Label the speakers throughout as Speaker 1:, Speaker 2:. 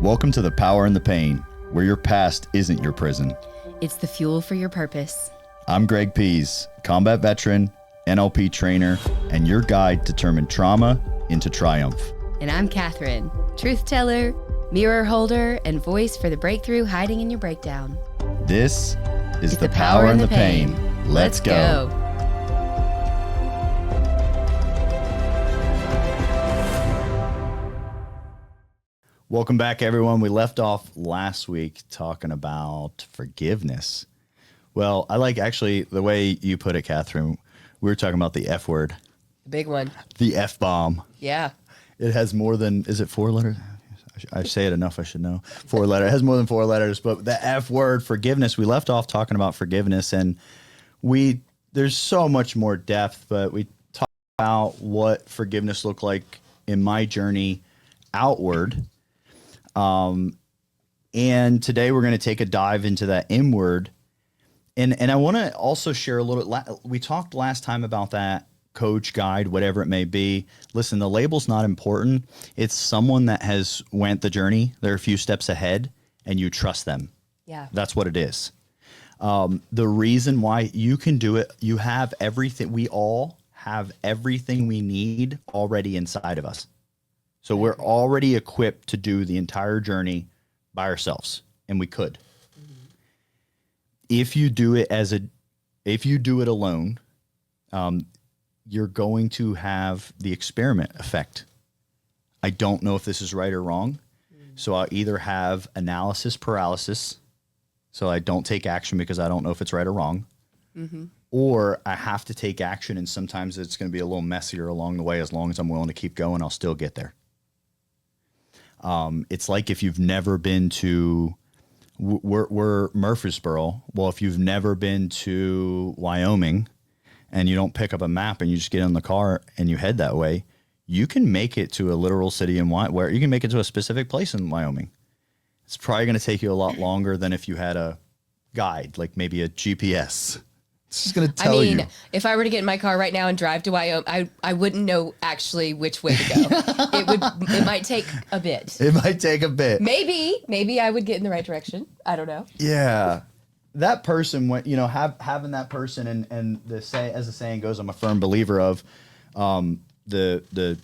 Speaker 1: Welcome to The Power and the Pain, where your past isn't your prison.
Speaker 2: It's the fuel for your purpose.
Speaker 1: I'm Greg Pease, combat veteran, NLP trainer, and your guide to turn trauma into triumph.
Speaker 2: And I'm Catherine, truth teller, mirror holder, and voice for the breakthrough hiding in your breakdown.
Speaker 1: This is The Power and the Pain. Let's go. Welcome back, everyone. We left off last week talking about forgiveness. Well, I like actually the way you put it, Catherine. We were talking about the F word.
Speaker 2: The big one.
Speaker 1: The F bomb.
Speaker 2: Yeah.
Speaker 1: It has more than, is it 4 letters? I say it enough, I should know. 4 letters. It has more than 4 letters, but the F word, forgiveness, we left off talking about forgiveness, and there's so much more depth, but we talked about what forgiveness looked like in my journey outward. And today we're going to take a dive into that inward. And I want to also share a little, we talked last time about that coach, guide, whatever it may be. Listen, the label's not important. It's someone that has went the journey. They're a few steps ahead and you trust them.
Speaker 2: Yeah.
Speaker 1: That's what it is. The reason why you can do it, you have everything. We all have everything we need already inside of us. So we're already equipped to do the entire journey by ourselves, and we could. Mm-hmm. If you do it alone, you're going to have the experiment effect. I don't know if this is right or wrong. So I'll either have analysis paralysis, so I don't take action because I don't know if it's right or wrong, or I have to take action, and sometimes it's going to be a little messier along the way. As long as I'm willing to keep going, I'll still get there. It's like if you've never been to, we're Murfreesboro. Well, if you've never been to Wyoming and you don't pick up a map and you just get in the car and you head that way, you can make it to a literal city where you can make it to a specific place in Wyoming. It's probably going to take you a lot longer than if you had a guide, like maybe a GPS. It's just going to tell you.
Speaker 2: If I were to get in my car right now and drive to Wyoming, I wouldn't know actually which way to go. It might take a bit.
Speaker 1: It might take a bit.
Speaker 2: Maybe I would get in the right direction. I don't know.
Speaker 1: Yeah. That person, having that person, and as the saying goes, I'm a firm believer of, the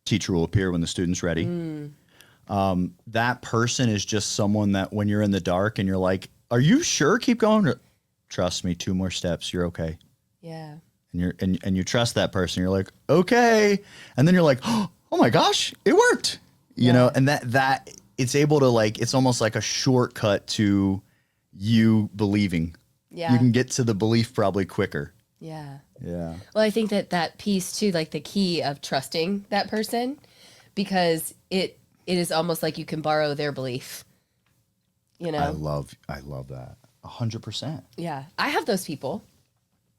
Speaker 1: teacher will appear when the student's ready. That person is just someone that when you're in the dark and you're like, are you sure? Keep going. Trust me, 2 more steps, you're okay. Yeah. And you trust that person. You're like, okay. And then you're like, oh my gosh, it worked. You know, and that it's able to, like, it's almost like a shortcut to you believing. Yeah. You can get to the belief probably quicker.
Speaker 2: Yeah.
Speaker 1: Yeah.
Speaker 2: Well, I think that piece too, like the key of trusting that person, because it is almost like you can borrow their belief. You know?
Speaker 1: I love that. 100%.
Speaker 2: Yeah. I have those people.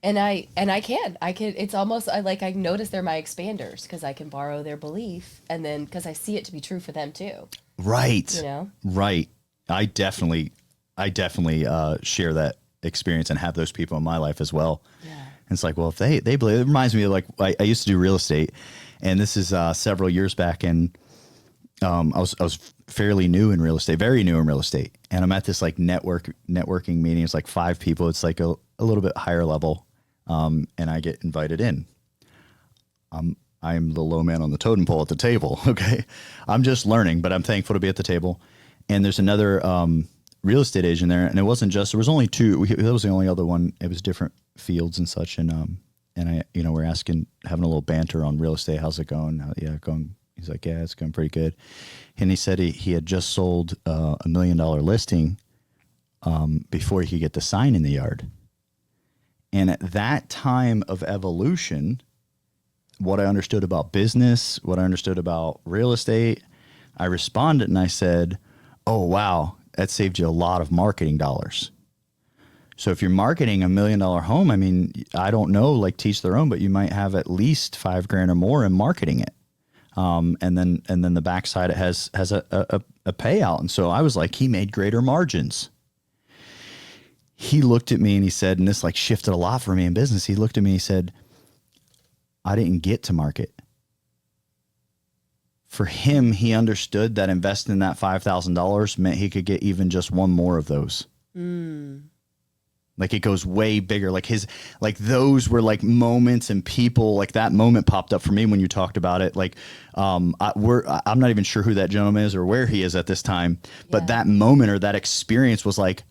Speaker 2: And I can, it's almost like I notice they're my expanders because I can borrow their belief, and then because I see it to be true for them too. Right. You know?
Speaker 1: Right. I definitely share that experience and have those people in my life as well. Yeah. And it's like, well, if they believe, it reminds me of, like, I used to do real estate, and this is several years back, and I was fairly new in real estate, very new in real estate. And I'm at this like networking meeting. It's like 5 people. It's like a little bit higher level. And I get invited in. I'm the low man on the totem pole at the table. Okay. I'm just learning, but I'm thankful to be at the table. And there's another, real estate agent there. And it wasn't just, there was only 2. That was the only other one. It was different fields and such. And I, we're having a little banter on real estate. How's it going? Going. He's like, yeah, it's going pretty good. And he said he had just sold $1 million listing before he could get the sign in the yard. And at that time of evolution, what I understood about business, what I understood about real estate, I responded and I said, oh, wow, that saved you a lot of marketing dollars. So if you're marketing $1 million home, I mean, I don't know, like teach their own, but you might have at least $5,000 or more in marketing it. And then the backside, it has a payout. And so I was like, he made greater margins. He looked at me and he said, and this like shifted a lot for me in business. He looked at me and he said, I didn't get to market. for him, he understood that investing in that $5,000 meant he could get even just one more of those. Like it goes way bigger. Like those were like moments and people, like that moment popped up for me when you talked about it. Like, I'm not even sure who that gentleman is or where he is at this time, but that moment or that experience was like,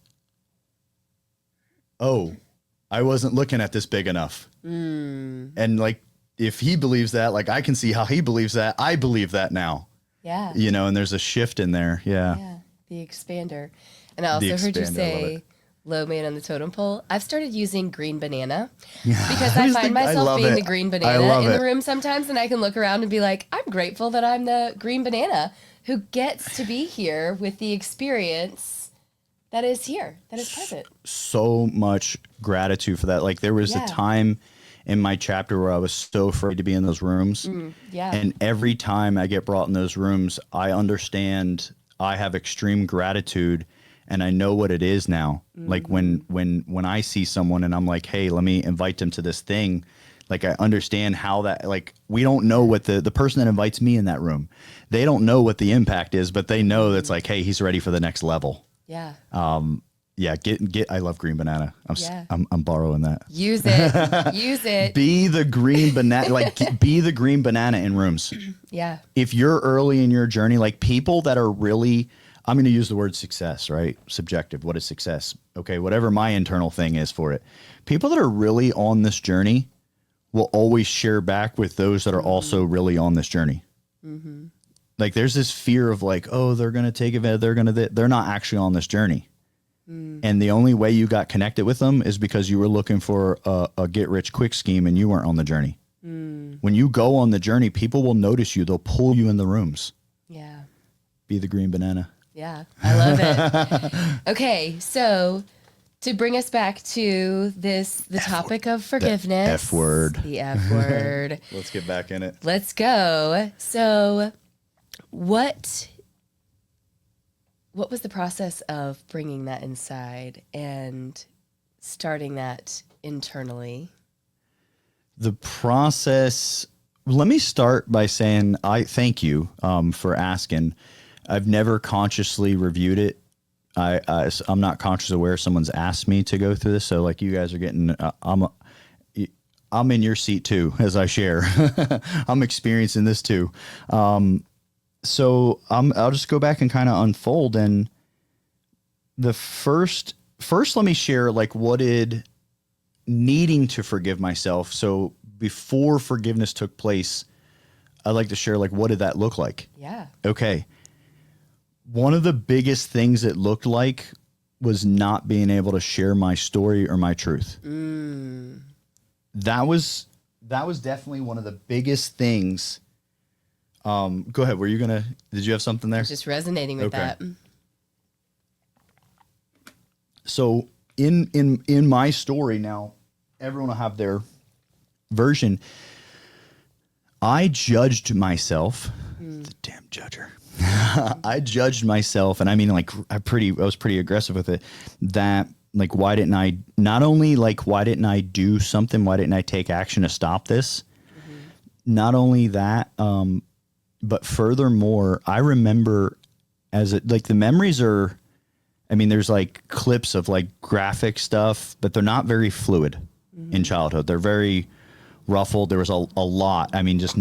Speaker 1: oh, I wasn't looking at this big enough. And like, if he believes that, like I can see how he believes that. I believe that now.
Speaker 2: Yeah.
Speaker 1: You know, and there's a shift in there. Yeah.
Speaker 2: Yeah. The expander. And I also heard you say low man on the totem pole. I've started using green banana because I find myself being the green banana in the room sometimes. And I can look around and be like, I'm grateful that I'm the green banana who gets to be here with the experience that is here, that is present.
Speaker 1: So much gratitude for that. Like there was a time in my chapter where I was so afraid to be in those rooms. And every time I get brought in those rooms, I understand I have extreme gratitude and I know what it is now. Like when I see someone and I'm like, hey, let me invite them to this thing. Like I understand how that, like, we don't know what the person that invites me in that room, they don't know what the impact is, but they know that's like, hey, he's ready for the next level.
Speaker 2: Yeah.
Speaker 1: I love green banana. I'm borrowing that.
Speaker 2: Use it.
Speaker 1: Be the green banana, like be the green banana in rooms.
Speaker 2: Yeah.
Speaker 1: If you're early in your journey, like people that are really, I'm going to use the word success, right? Subjective. What is success? Okay. Whatever my internal thing is for it. People that are really on this journey will always share back with those that are also really on this journey. Like there's this fear of like, oh, they're going to take advantage. They're not actually on this journey. And the only way you got connected with them is because you were looking for a get rich quick scheme and you weren't on the journey. When you go on the journey, people will notice you. They'll pull you in the rooms. Yeah. Be the green banana.
Speaker 2: Yeah. I love it. Okay. So to bring us back to the topic of forgiveness.
Speaker 1: The F word.
Speaker 2: The F word.
Speaker 1: Let's get back in it.
Speaker 2: Let's go. So what was the process of bringing that inside and starting that internally?
Speaker 1: The process, let me start by saying I thank you for asking. I've never consciously reviewed it. I'm not consciously aware someone's asked me to go through this. So like you guys are getting, I'm in your seat too, as I share. I'm experiencing this too. So I'll just go back and kind of unfold. And the first, let me share like what did needing to forgive myself. So before forgiveness took place, I'd like to share like, what did that look like?
Speaker 2: Yeah.
Speaker 1: Okay. One of the biggest things it looked like was not being able to share my story or my truth. That was definitely one of the biggest things. Go ahead. Did you have something there?
Speaker 2: Just resonating with that.
Speaker 1: So in my story now, everyone will have their version. I judged myself, the damn judger. I judged myself, and I mean, like, I was pretty aggressive with it. That, like, why didn't I do something? Why didn't I take action to stop this? Not only that, but furthermore, I remember the memories are, I mean, there's like clips of like graphic stuff, but they're not very fluid in childhood. They're very ruffled. There was a lot. I mean, just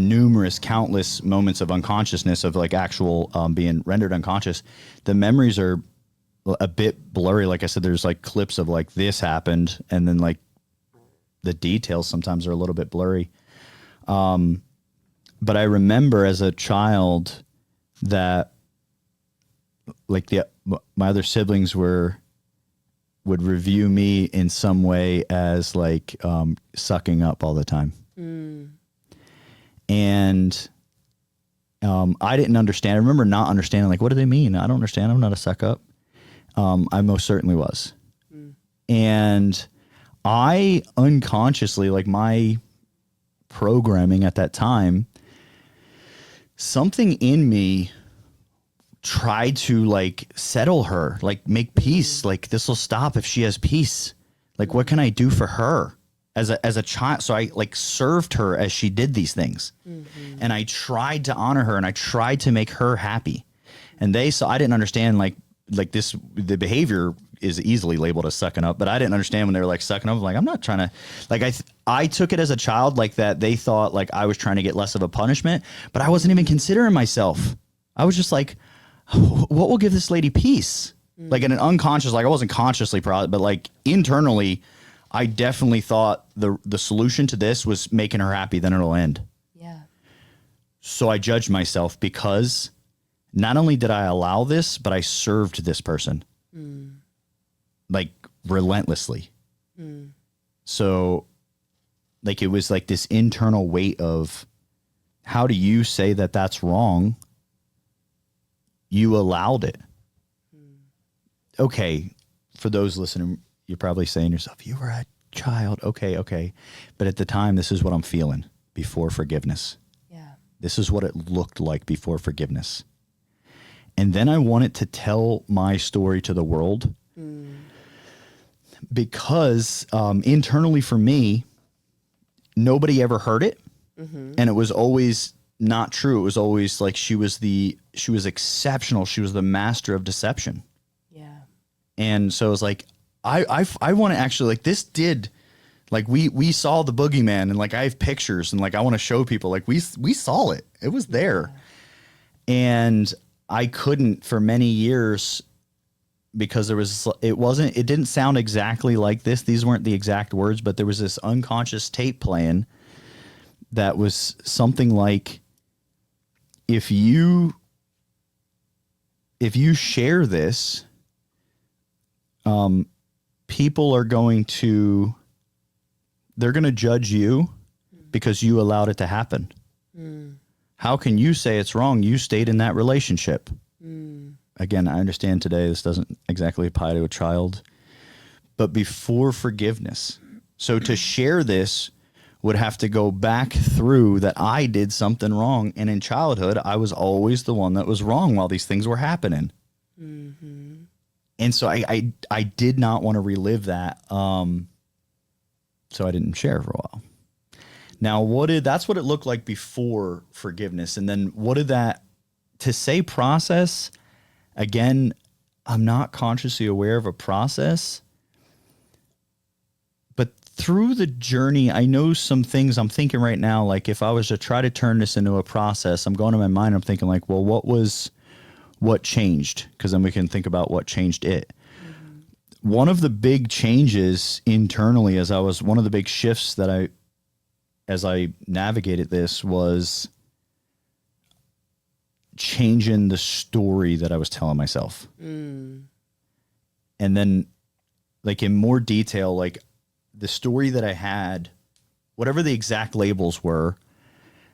Speaker 1: countless moments of unconsciousness of like actual being rendered unconscious. The memories are a bit blurry. Like I said, there's like clips of like this happened, and then like the details sometimes are a little bit blurry. But I remember as a child that like my other siblings would review me in some way as like sucking up all the time. And I didn't understand. I remember not understanding, like, what do they mean? I don't understand. I'm not a suck up. I most certainly was. And I unconsciously, like my programming at that time, something in me tried to like settle her, like make peace. Like this will stop if she has peace. Like what can I do for her? as a child. So I like served her as she did these things. Mm-hmm. And I tried to honor her and I tried to make her happy. And they saw, I didn't understand like this, the behavior is easily labeled as sucking up, but I didn't understand when they were like sucking up. Like, I'm not trying to, like, I took it as a child like that. They thought like I was trying to get less of a punishment, but I wasn't even considering myself. I was just like, what will give this lady peace? Mm. Like in an unconscious, like I wasn't consciously proud, but like internally, I definitely thought the solution to this was making her happy, then it'll end.
Speaker 2: Yeah.
Speaker 1: So I judged myself because not only did I allow this, but I served this person like relentlessly. Mm. So like it was like this internal weight of how do you say that that's wrong? You allowed it. Okay. For those listening, you're probably saying to yourself, you were a child. Okay. But at the time, this is what I'm feeling before forgiveness.
Speaker 2: Yeah.
Speaker 1: This is what it looked like before forgiveness. And then I wanted to tell my story to the world because internally for me, nobody ever heard it. Mm-hmm. And it was always not true. It was always like she was exceptional. She was the master of deception.
Speaker 2: Yeah.
Speaker 1: And so it was like, I want to actually like this did like we saw the boogeyman and like I have pictures and like I want to show people like we saw it. It was there. Yeah. And I couldn't for many years because it didn't sound exactly like this. These weren't the exact words, but there was this unconscious tape playing that was something like if you share this, people are they're going to judge you because you allowed it to happen. Mm. How can you say it's wrong? You stayed in that relationship. Mm. Again, I understand today this doesn't exactly apply to a child, but before forgiveness. So to share this would have to go back through that I did something wrong. And in childhood, I was always the one that was wrong while these things were happening. Mm-hmm. And so I did not want to relive that. So I didn't share for a while. Now, that's what it looked like before forgiveness. And then to say process, again, I'm not consciously aware of a process, but through the journey, I know some things I'm thinking right now, like if I was to try to turn this into a process, I'm going to my mind, I'm thinking like, well, what changed? Because then we can think about what changed it. Mm-hmm. One of the big changes internally one of the big shifts that as I navigated this was changing the story that I was telling myself. Mm. And then like in more detail, like the story that I had, whatever the exact labels were,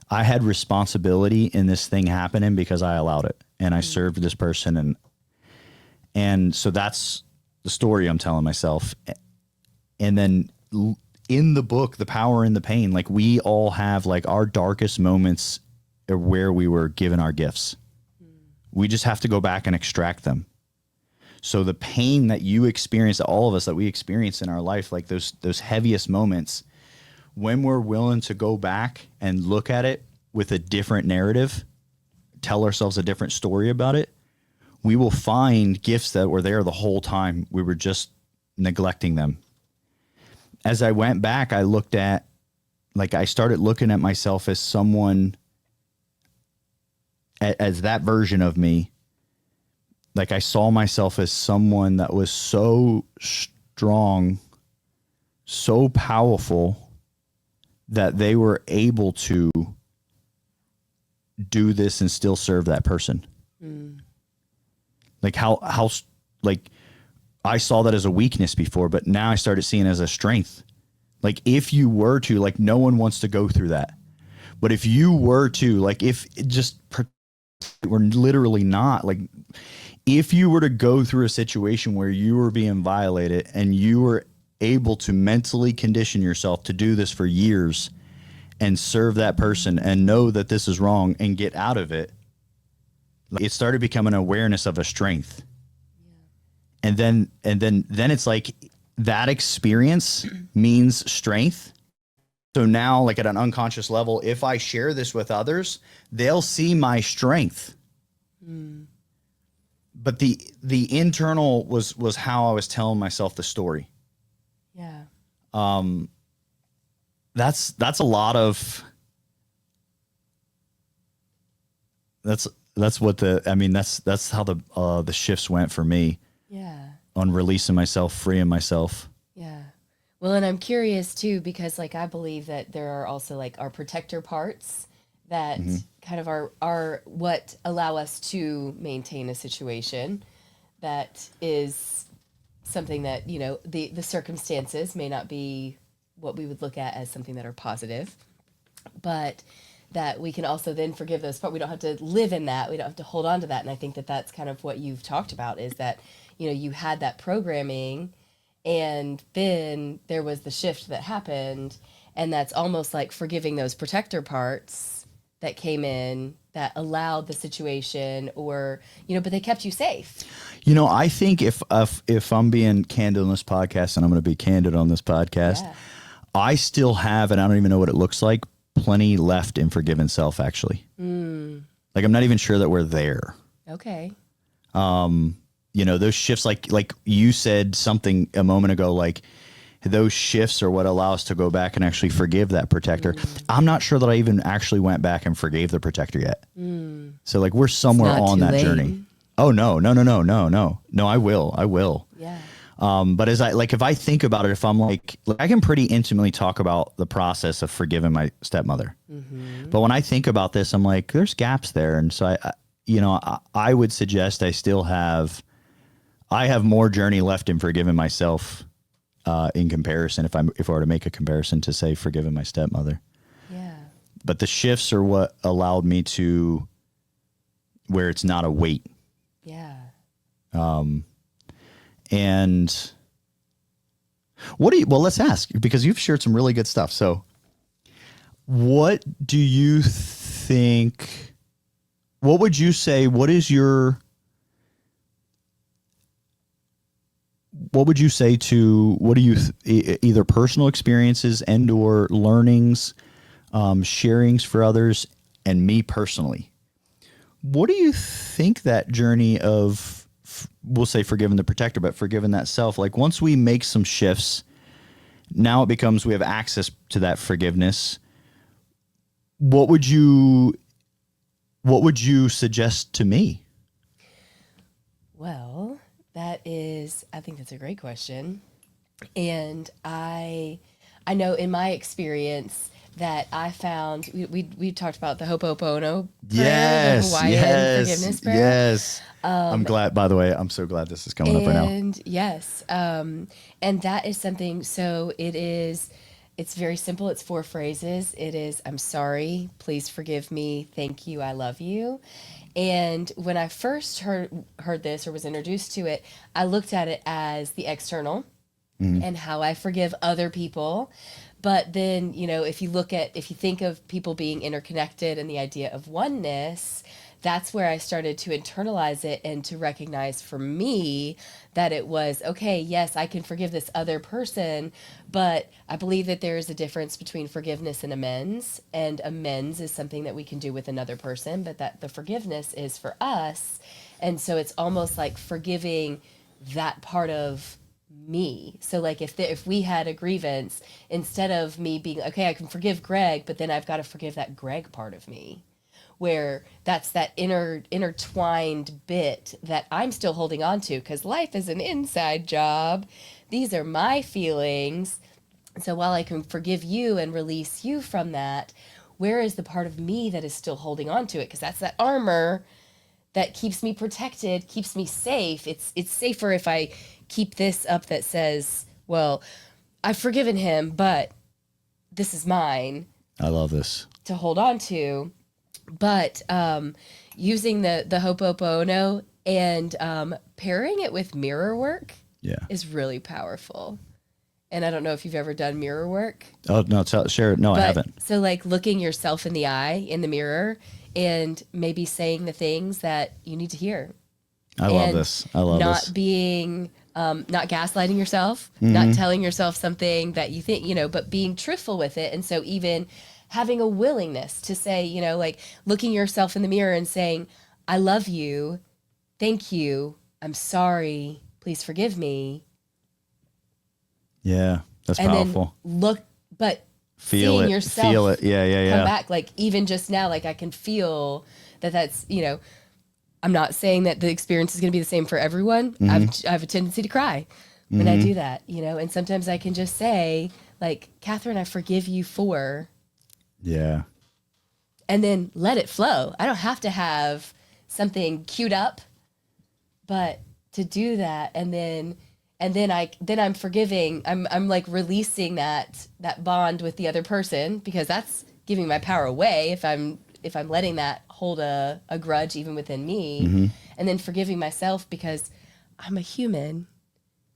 Speaker 1: I had responsibility in this thing happening because I allowed it and I served this person. And so that's the story I'm telling myself. And then in the book, The Power in the Pain, like we all have like our darkest moments are where we were given our gifts. We just have to go back and extract them. So the pain that you experience, all of us that we experience in our life, like those heaviest moments, when we're willing to go back and look at it with a different narrative, tell ourselves a different story about it, we will find gifts that were there the whole time. We were just neglecting them. As I went back, I started looking at myself as someone, as that version of me. Like I saw myself as someone that was so strong, so powerful that they were able to do this and still serve that person. Mm. Like how like I saw that as a weakness before, but now I started seeing it as a strength. Like if you were to, like no one wants to go through that. But if you were to, like if it just, we're literally not, like if you were to go through a situation where you were being violated and you were able to mentally condition yourself to do this for years and serve that person and know that this is wrong and get out of it, it started becoming an awareness of a strength. Yeah. And then it's like that experience means strength. So now, like at an unconscious level, if I share this with others, they'll see my strength. But the internal was how I was telling myself the story.
Speaker 2: Yeah.
Speaker 1: That's a lot of, that's how the shifts went for me.
Speaker 2: Yeah.
Speaker 1: On releasing myself, freeing myself.
Speaker 2: Yeah. Well, and I'm curious too, because like I believe that there are also like our protector parts that kind of are what allow us to maintain a situation that is something that, you know, the circumstances may not be what we would look at as something that are positive, but that we can also then forgive those parts. We don't have to live in that. We don't have to hold on to that. And I think that that's kind of what you've talked about, is that, you know, you had that programming and then there was the shift that happened, and that's almost like forgiving those protector parts that came in that allowed the situation, or, you know, but they kept you safe.
Speaker 1: You know, I think if I'm being candid on this podcast, and I'm going to be candid on this podcast, I still have, and I don't even know what it looks like, plenty left in forgiven self, actually. Like, I'm not even sure that we're there.
Speaker 2: Okay.
Speaker 1: You know, those shifts, like you said something a moment ago, like those shifts are what allow us to go back and actually forgive that protector. I'm not sure that I even actually went back and forgave the protector yet. So like we're somewhere on that journey. Oh, no. No, I will.
Speaker 2: Yeah.
Speaker 1: But if I think about it, if I'm like I can pretty intimately talk about the process of forgiving my stepmother. But when I think about this, I'm like, there's gaps there. And so I would suggest I have more journey left in forgiving myself, in comparison, if I were to make a comparison to, say, forgiving my stepmother.
Speaker 2: Yeah.
Speaker 1: But the shifts are what allowed me to where it's not a weight.
Speaker 2: Yeah.
Speaker 1: And let's ask, because you've shared some really good stuff. So what do you think, what would you say, what would you say to, what do you, either personal experiences and or learnings, sharings for others, and me personally, what do you think that journey of, we'll say forgiving the protector, but forgiving that self, like once we make some shifts, now it becomes, we have access to that forgiveness. What would you suggest to me?
Speaker 2: Well, I think that's a great question. And I know in my experience that I found, we talked about the Ho'oponopono prayer, the Hawaiian forgiveness prayer.
Speaker 1: Yes. I'm glad, by the way, I'm so glad this is coming up right now.
Speaker 2: And yes. And that is something, so it's very simple. It's 4 phrases. It is, I'm sorry, please forgive me, thank you, I love you. And when I first heard this or was introduced to it, I looked at it as the external and how I forgive other people. But then, you know, if you think of people being interconnected and the idea of oneness, that's where I started to internalize it and to recognize for me that it was, okay, yes, I can forgive this other person, but I believe that there is a difference between forgiveness and amends. And amends is something that we can do with another person, but that the forgiveness is for us. And so it's almost like forgiving that part of me. So like if we had a grievance, instead of me being, okay, I can forgive Greg, but then I've got to forgive that Greg part of me, where that's that intertwined bit that I'm still holding on to, because life is an inside job. These are my feelings. So while I can forgive you and release you from that, where is the part of me that is still holding on to it? Because that's that armor that keeps me protected, keeps me safe. It's safer if I keep this up that says, well, I've forgiven him, but this is mine.
Speaker 1: I love this.
Speaker 2: To hold on to. But using the Ho'oponopono and pairing it with mirror work is really powerful. And I don't know if you've ever done mirror work.
Speaker 1: Oh, no, share it. No, I haven't.
Speaker 2: So like looking yourself in the eye in the mirror and maybe saying the things that you need to hear.
Speaker 1: I love this.
Speaker 2: Not being not gaslighting yourself, not telling yourself something that you think, but being truthful with it. And so even having a willingness to say, like looking yourself in the mirror and saying, I love you. Thank you. I'm sorry. Please forgive me.
Speaker 1: Yeah, that's powerful.
Speaker 2: But
Speaker 1: feel
Speaker 2: seeing
Speaker 1: it,
Speaker 2: yourself
Speaker 1: feel it. Yeah.
Speaker 2: Come back, like even just now, like I can feel that's, I'm not saying that the experience is going to be the same for everyone. I have a tendency to cry when I do that, and sometimes I can just say like, Catherine, I forgive you for.
Speaker 1: Yeah.
Speaker 2: And then let it flow. I don't have to have something queued up, but to do that. And then I'm forgiving. I'm like releasing that bond with the other person, because that's giving my power away if I'm letting that hold a grudge even within me, and then forgiving myself because I'm a human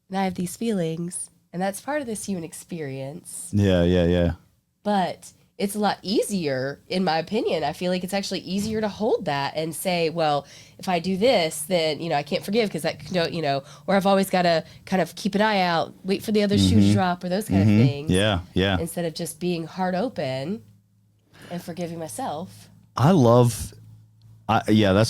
Speaker 2: and I have these feelings, and that's part of this human experience.
Speaker 1: Yeah.
Speaker 2: But it's a lot easier, in my opinion. I feel like it's actually easier to hold that and say, well, if I do this, then, I can't forgive because that, or I've always got to kind of keep an eye out, wait for the other shoe to drop, or those kind of things.
Speaker 1: Yeah.
Speaker 2: Instead of just being heart open and forgiving myself.
Speaker 1: That's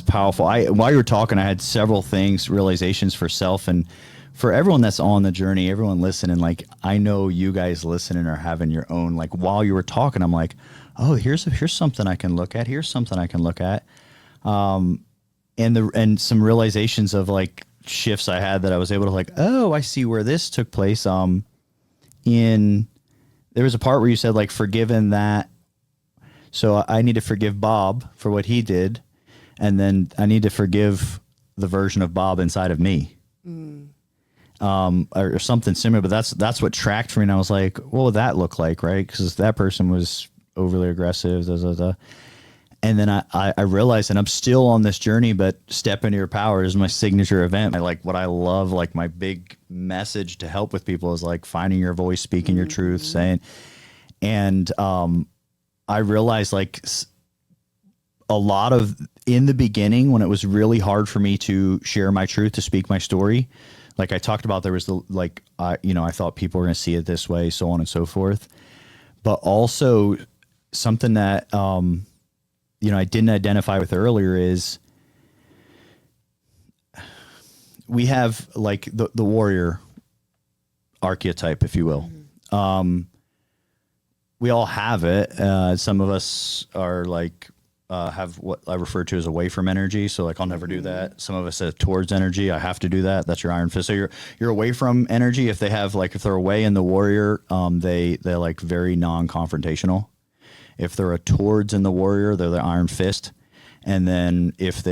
Speaker 1: powerful. While you were talking, I had several things, realizations for self, and for everyone that's on the journey, everyone listening, like I know you guys listening are having your own, like while you were talking, I'm like, oh, here's something I can look at. Here's something I can look at. And some realizations of like shifts I had that I was able to like, oh, I see where this took place. There was a part where you said like forgiven that. So I need to forgive Bob for what he did. And then I need to forgive the version of Bob inside of me. Or something similar, but that's what tracked for me. And I was like, what would that look like? Right. Cause that person was overly aggressive. And then I realized, and I'm still on this journey, but Step Into Your Power is my signature event. What I love, like my big message to help with people is like finding your voice, speaking your truth, saying, and, I realized like a lot of in the beginning when it was really hard for me to share my truth, to speak my story, like I talked about, there was I thought people were going to see it this way, so on and so forth. But also something that, I didn't identify with earlier is we have like the warrior archetype, if you will. We all have it. Some of us are like, have what I refer to as away from energy. So like, I'll never do that. Some of us have towards energy. I have to do that. That's your iron fist. So you're away from energy. If they're away in the warrior, they're like very non-confrontational. If they're a towards in the warrior, they're the iron fist. And then if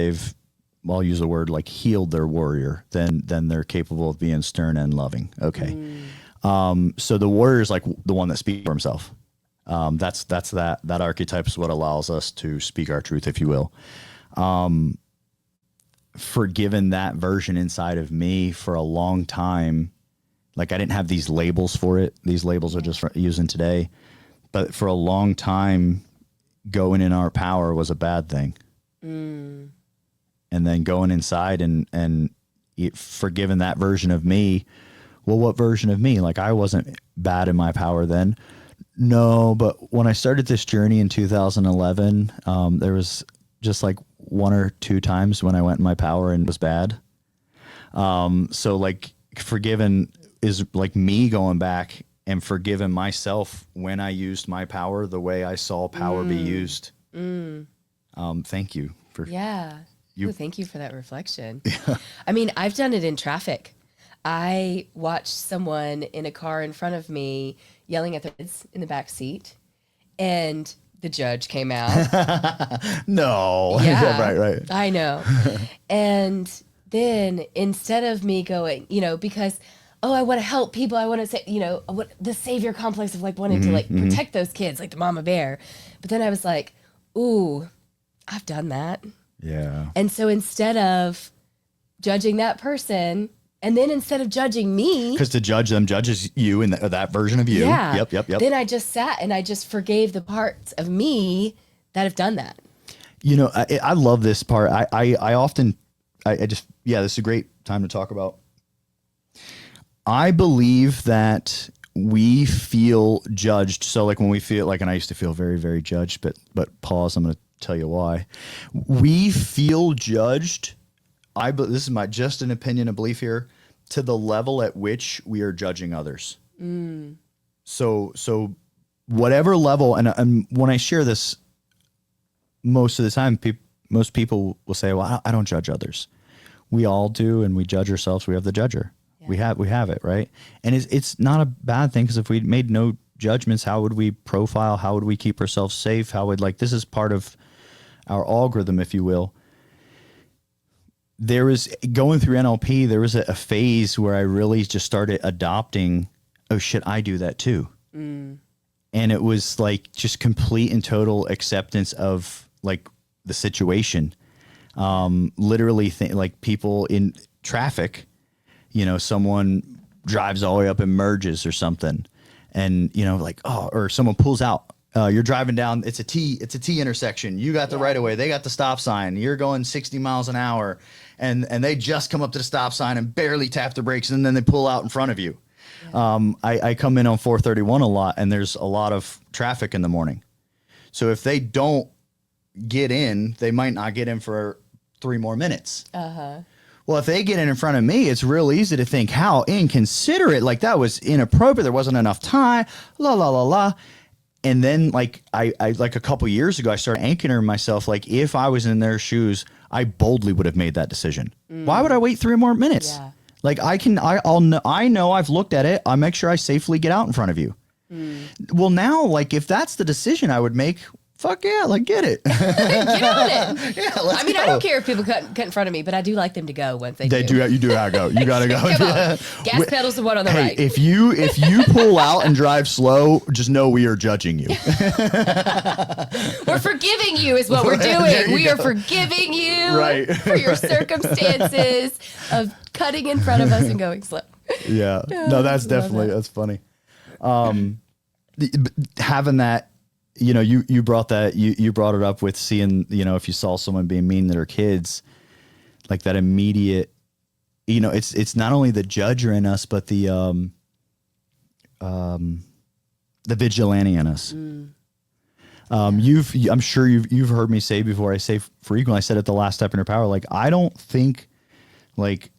Speaker 1: I'll use the word like healed their warrior, then they're capable of being stern and loving. Okay. So the warrior is like the one that speaks for himself. That archetype is what allows us to speak our truth, if you will. Forgiven that version inside of me for a long time. Like I didn't have these labels for it. These labels are just for using today, but for a long time, going in our power was a bad thing. And then going inside and forgiving that version of me. Well, what version of me? Like I wasn't bad in my power then. No, but when I started this journey in 2011, there was just like one or two times when I went in my power and was bad. So like forgiven is like me going back and forgiving myself when I used my power the way I saw power be used. Thank you for
Speaker 2: thank you for that reflection. I mean, I've done it in traffic. I watched someone in a car in front of me yelling at their kids in the back seat, and the judge came out.
Speaker 1: No.
Speaker 2: Yeah.
Speaker 1: Right.
Speaker 2: I know. And then instead of me going, because, I want to help people. I want to say, the savior complex of like wanting to like protect those kids, like the mama bear. But then I was like, ooh, I've done that.
Speaker 1: Yeah.
Speaker 2: And so instead of judging that person, and then instead of judging me,
Speaker 1: because to judge them judges you and that version of you.
Speaker 2: Yeah.
Speaker 1: Yep.
Speaker 2: Then I just sat and I just forgave the parts of me that have done that.
Speaker 1: I love this part. I often, this is a great time to talk about I believe that we feel judged. So like when we feel like, and I used to feel very, very judged, but pause, I'm going to tell you why. We feel judged. This is just an opinion, a belief here, to the level at which we are judging others. So whatever level, and when I share this, most of the time, most people will say, well, I don't judge others. We all do, and we judge ourselves. We have the judger. Yeah. We have it, right? And it's not a bad thing, because if we made no judgments, how would we profile? How would we keep ourselves safe? How would, like, this is part of our algorithm, if you will. There was, going through NLP, there was a phase where I really just started adopting, oh shit, I do that too. And it was like just complete and total acceptance of like the situation. Literally like people in traffic, you know, someone drives all the way up and merges or something, and, you know, like, oh, or someone pulls out. You're driving down, it's a T intersection. You got the right of way. They got the stop sign. You're going 60 miles an hour, and they just come up to the stop sign and barely tap the brakes, and then they pull out in front of you. Yeah. I come in on 431 a lot, and there's a lot of traffic in the morning. So if they don't get in, they might not get in for 3 more minutes. Well, if they get in front of me, it's real easy to think how inconsiderate, like that was inappropriate. There wasn't enough time, la, la, la, la. And then like I like a couple years ago, I started anchoring myself. Like if I was in their shoes, I boldly would have made that decision. Why would I wait 3 more minutes? Yeah. Like I know I've looked at it. I'll make sure I safely get out in front of you. Well, now, like if that's the decision I would make, fuck yeah, like get it. Get
Speaker 2: on it. Yeah, let's go. I don't care if people cut in front of me, but I do like them to go once they do.
Speaker 1: You do gotta go. You gotta go.
Speaker 2: Come on. Gas pedals the one on the right.
Speaker 1: If you pull out and drive slow, just know we are judging you.
Speaker 2: We're forgiving you is what we're doing. We are forgiving you for your circumstances of cutting in front of us and going slow.
Speaker 1: Yeah. No, that's funny. Having that, you know, you brought that, you brought it up with seeing, you know, if you saw someone being mean to their kids, like that immediate, you know, it's not only the judger in us, but the vigilante in us. I'm sure you've heard me say before, I say frequently, I said at the last Step in Your Power, like, I don't think like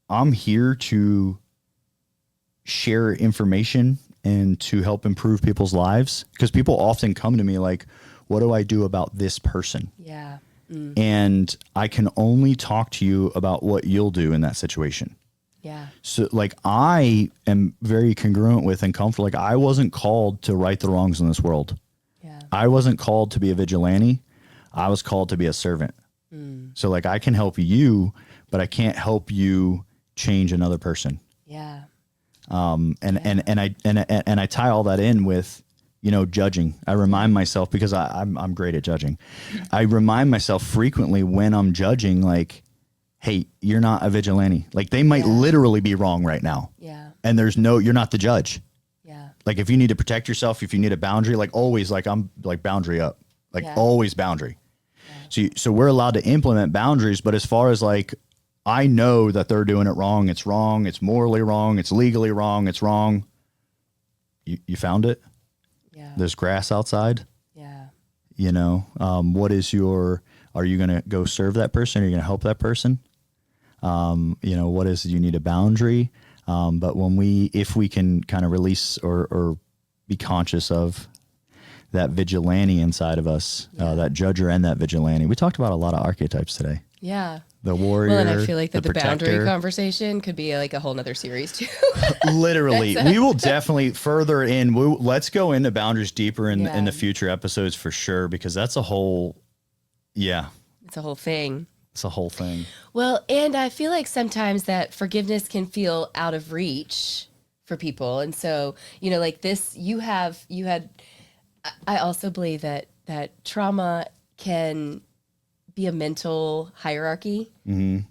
Speaker 1: I'm here to share information and to help improve people's lives, because people often come to me like, what do I do about this person? Yeah. And I can only talk to you about what you'll do in that situation. Yeah. So like I am very congruent with and comfortable. Like I wasn't called to right the wrongs in this world. Yeah. I wasn't called to be a vigilante. I was called to be a servant. So like I can help you, but I can't help you change another person. Yeah. And I tie all that in with, you know, judging. I remind myself, because I'm great at judging. I remind myself frequently when I'm judging, like, hey, you're not a vigilante. Like they might literally be wrong right now. Yeah. And you're not the judge. Yeah. Like if you need to protect yourself, if you need a boundary, like always, like I'm like boundary up, like always boundary. Yeah. So we're allowed to implement boundaries, but as far as like, I know that they're doing it wrong. It's wrong. It's morally wrong. It's legally wrong. It's wrong. You found it? Yeah. There's grass outside. Yeah. You know, are you going to go serve that person? Are you going to help that person? You know, you need a boundary. But if we can kind of release or be conscious of that vigilante inside of us, that judger and that vigilante. We talked about a lot of archetypes today. Yeah. The warrior. Well, and I feel like the boundary conversation could be like a whole nother series too. Literally. We will definitely further in. Let's go into boundaries deeper in the future episodes for sure, because that's a whole,
Speaker 2: it's a whole thing.
Speaker 1: It's a whole thing.
Speaker 2: Well, and I feel like sometimes that forgiveness can feel out of reach for people. And so, you know, like this, I also believe that trauma can be a mental hierarchy,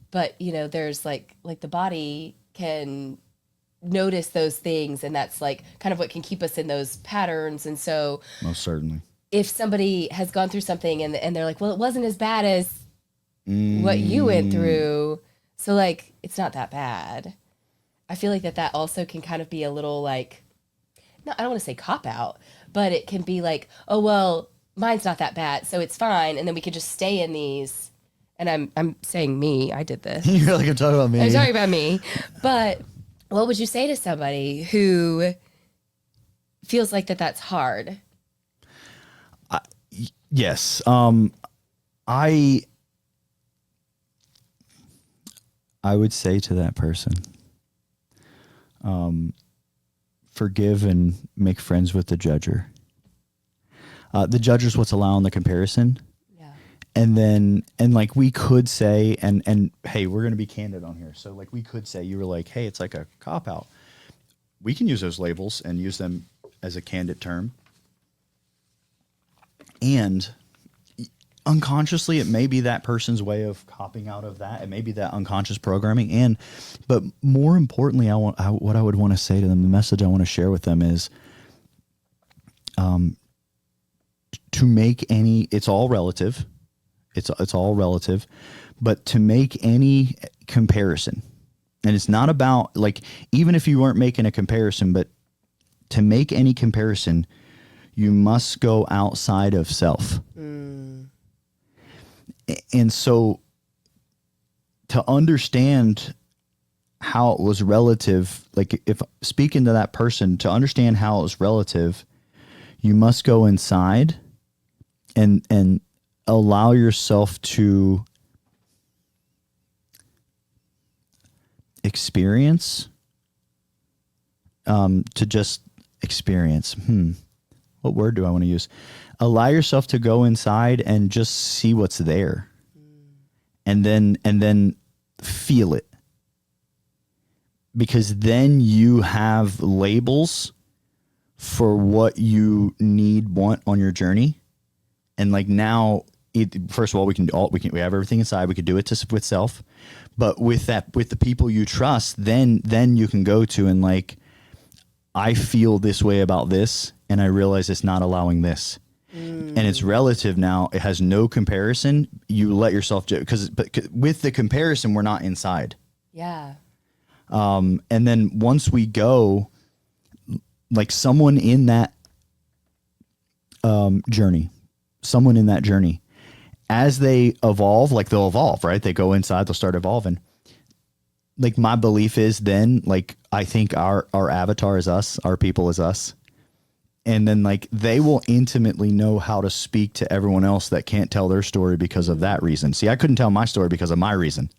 Speaker 2: but you know, there's like the body can notice those things, and that's like kind of what can keep us in those patterns. And so
Speaker 1: most certainly,
Speaker 2: if somebody has gone through something and they're like, well, it wasn't as bad as what you went through, so like it's not that bad. I feel like that also can kind of be a little like, no, I don't want to say cop out, but it can be like, oh, well, mine's not that bad, so it's fine. And then we could just stay in these. And I'm saying me, I did this.
Speaker 1: You're like, I'm talking about me.
Speaker 2: I'm talking about me. But what would you say to somebody who feels like that's hard?
Speaker 1: Yes. I would say to that person, forgive and make friends with the judger. The judger is what's allowing the comparison. Yeah. And like we could say, and hey, we're going to be candid on here. So like we could say, you were like, hey, it's like a cop out. We can use those labels and use them as a candid term. And unconsciously, it may be that person's way of copping out of that. It may be that unconscious programming. But more importantly, what I would want to say to them, the message I want to share with them is, to make any, it's all relative. It's all relative, but to make any comparison, and it's not about like, even if you weren't making a comparison, but to make any comparison, you must go outside of self. And so to understand how it was relative, like if speaking to that person, to understand how it was relative, you must go inside and allow yourself to experience, to just experience. What word do I want to use? Allow yourself to go inside and just see what's there. And then feel it. Because then you have labels for what you want on your journey. And like now, first of all, we have everything inside. We could do it with self, but with the people you trust, then you can go to and like, I feel this way about this, and I realize it's not allowing this, and it's relative now. It has no comparison. You let yourself but with the comparison, we're not inside. Yeah. And then once we go, like someone in that journey, as they evolve, like they'll evolve, right? They go inside, they'll start evolving. Like my belief is then, like, I think our avatar is us, our people is us. And then like they will intimately know how to speak to everyone else that can't tell their story because of that reason. See, I couldn't tell my story because of my reason.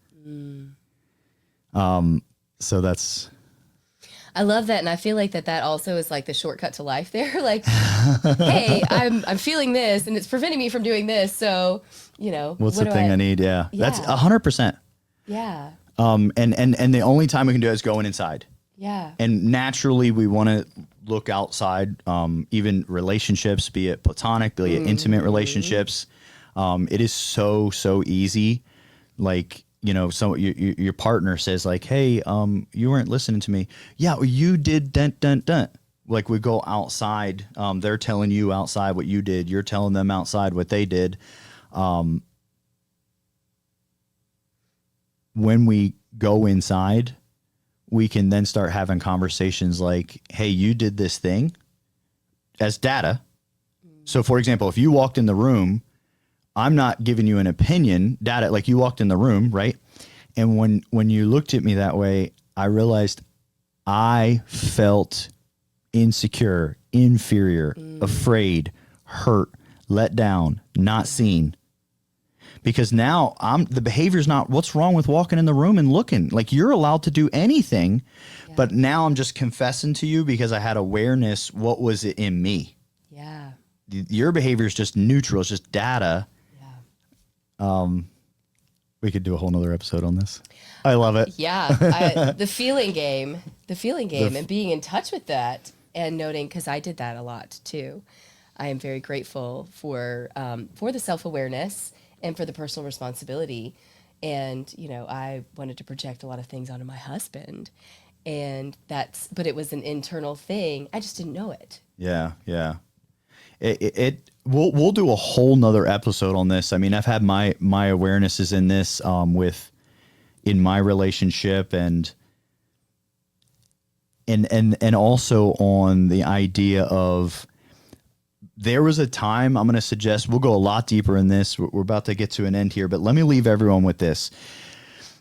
Speaker 1: So that's,
Speaker 2: I love that. And I feel like that also is like the shortcut to life there. Like, hey, I'm feeling this and it's preventing me from doing this. So,
Speaker 1: what's the thing I need? Yeah. That's 100%.
Speaker 2: Yeah.
Speaker 1: And the only time we can do it is going inside.
Speaker 2: Yeah.
Speaker 1: And naturally we want to look outside, even relationships, be it platonic, be it intimate relationships. It is so easy. Like, so your partner says like, hey, you weren't listening to me. Yeah. Well, you did dun. Like we go outside. They're telling you outside what you did. You're telling them outside what they did. When we go inside, we can then start having conversations like, hey, you did this thing as data. So for example, if you walked in the room, I'm not giving you an opinion, data, like you walked in the room, right? And when you looked at me that way, I realized I felt insecure, inferior, afraid, hurt, let down, not seen. Because now the behavior's not what's wrong with walking in the room and looking. Like you're allowed to do anything, but now I'm just confessing to you because I had awareness. What was it in me? Yeah. Your behavior is just neutral. It's just data. Yeah. We could do a whole nother episode on this. I love it.
Speaker 2: Yeah. The feeling game and being in touch with that and noting, because I did that a lot too. I am very grateful for the self-awareness and for the personal responsibility. And, I wanted to project a lot of things onto my husband, but it was an internal thing. I just didn't know it. Yeah. Yeah.
Speaker 1: We'll do a whole nother episode on this. I mean, I've had my awarenesses in this, in my relationship, and And also on the idea of, there was a time, I'm going to suggest, we'll go a lot deeper in this. We're about to get to an end here, but let me leave everyone with this.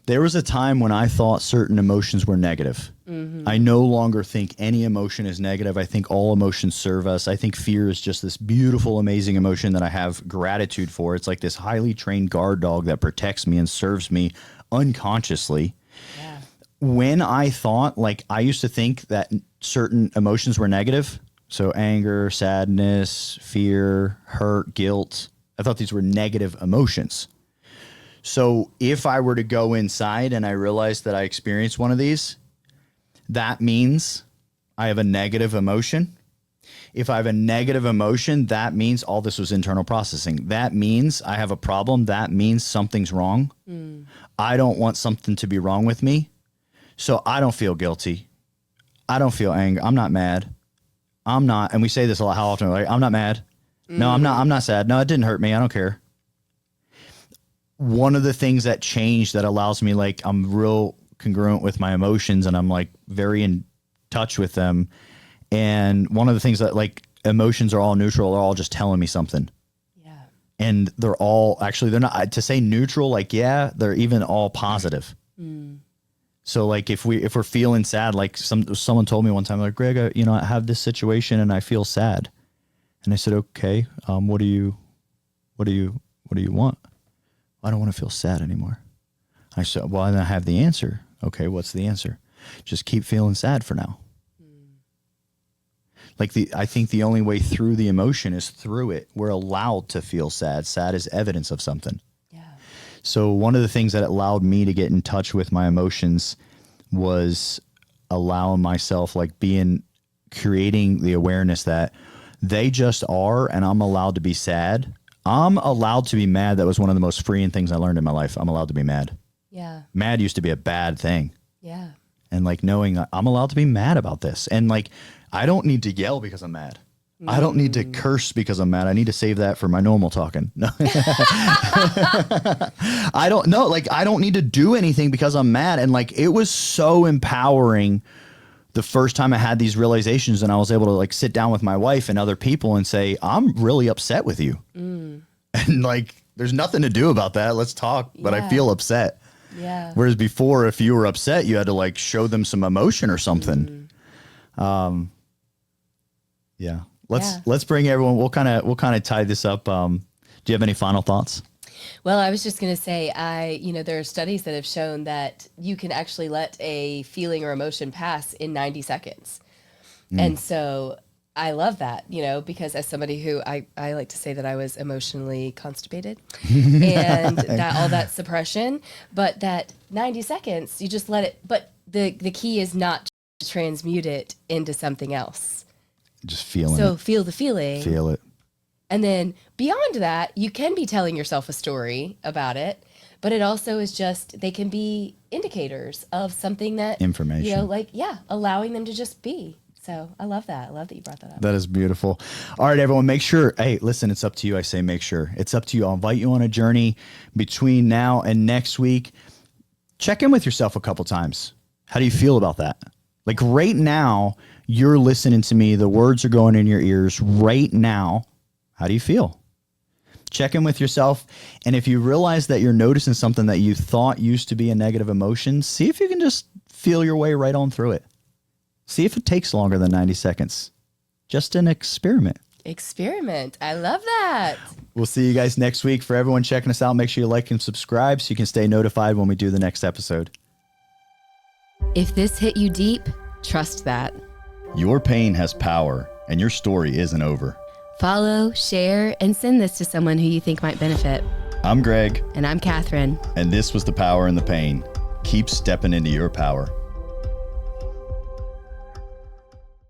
Speaker 1: There was a time when I thought certain emotions were negative. Mm-hmm. I no longer think any emotion is negative. I think all emotions serve us. I think fear is just this beautiful, amazing emotion that I have gratitude for. It's like this highly trained guard dog that protects me and serves me unconsciously. Yeah. When I thought, like, I used to think that certain emotions were negative. So anger, sadness, fear, hurt, guilt. I thought these were negative emotions. So if I were to go inside and I realized that I experienced one of these, that means I have a negative emotion. If I have a negative emotion, that means all this was internal processing. That means I have a problem. That means something's wrong. I don't want something to be wrong with me. So I don't feel guilty. I don't feel anger. I'm not mad. I'm not. And we say this a lot. How often? Like, I'm not mad. No, I'm not. I'm not sad. No, it didn't hurt me. I don't care. One of the things that changed that allows me, like, I'm real congruent with my emotions and I'm like very in touch with them. And one of the things that, like, emotions are all neutral. They're all just telling me something. Yeah. And they're all, actually, they're not, to say neutral, like, yeah, they're even all positive. So, like, if we're feeling sad, like someone told me one time, like, Greg, I have this situation and I feel sad. And I said, okay, what do you want? I don't want to feel sad anymore. I said, well, then I have the answer. Okay, what's the answer? Just keep feeling sad for now. Like, I think the only way through the emotion is through it. We're allowed to feel sad. Sad is evidence of something. Yeah. So one of the things that allowed me to get in touch with my emotions was allowing myself, like, creating the awareness that they just are, and I'm allowed to be sad. I'm allowed to be mad. That was one of the most freeing things I learned in my life. I'm allowed to be mad. Yeah. Mad used to be a bad thing. Yeah. And, like, knowing I'm allowed to be mad about this. And, like, I don't need to yell because I'm mad. I don't need to curse because I'm mad. I need to save that for my normal talking. No. I don't know. Like, I don't need to do anything because I'm mad. And, like, it was so empowering the first time I had these realizations and I was able to, like, sit down with my wife and other people and say, I'm really upset with you. And, like, there's nothing to do about that. Let's talk. But I feel upset. Yeah. Whereas before, if you were upset, you had to, like, show them some emotion or something. Yeah. Let's bring everyone. We'll kind of tie this up. Do you have any final thoughts?
Speaker 2: Well, I was just going to say, there are studies that have shown that you can actually let a feeling or emotion pass in 90 seconds. And so I love that, because as somebody who I like to say that I was emotionally constipated and that all that suppression, but that 90 seconds, you just let it. But the key is not to transmute it into something else.
Speaker 1: Just feeling it.
Speaker 2: So feel the feeling.
Speaker 1: Feel it.
Speaker 2: And then beyond that, you can be telling yourself a story about it, but it also is just, they can be indicators of something that,
Speaker 1: information,
Speaker 2: allowing them to just be. So I love that. I love that you brought that up.
Speaker 1: That is beautiful. All right, everyone, make sure, hey, listen, it's up to you. I say, make sure it's up to you. I'll invite you on a journey between now and next week. Check in with yourself a couple times. How do you feel about that? Like, right now, you're listening to me. The words are going in your ears right now. How do you feel? Check in with yourself. And if you realize that you're noticing something that you thought used to be a negative emotion, see if you can just feel your way right on through it. See if it takes longer than 90 seconds. Just an experiment.
Speaker 2: Experiment. I love that.
Speaker 1: We'll see you guys next week. For everyone checking us out, make sure you like and subscribe so you can stay notified when we do the next episode.
Speaker 2: If this hit you deep, trust that.
Speaker 1: Your pain has power, and your story isn't over.
Speaker 2: Follow, share, and send this to someone who you think might benefit.
Speaker 1: I'm Greg.
Speaker 2: And I'm Catherine.
Speaker 1: And this was The Power in the Pain. Keep stepping into your power.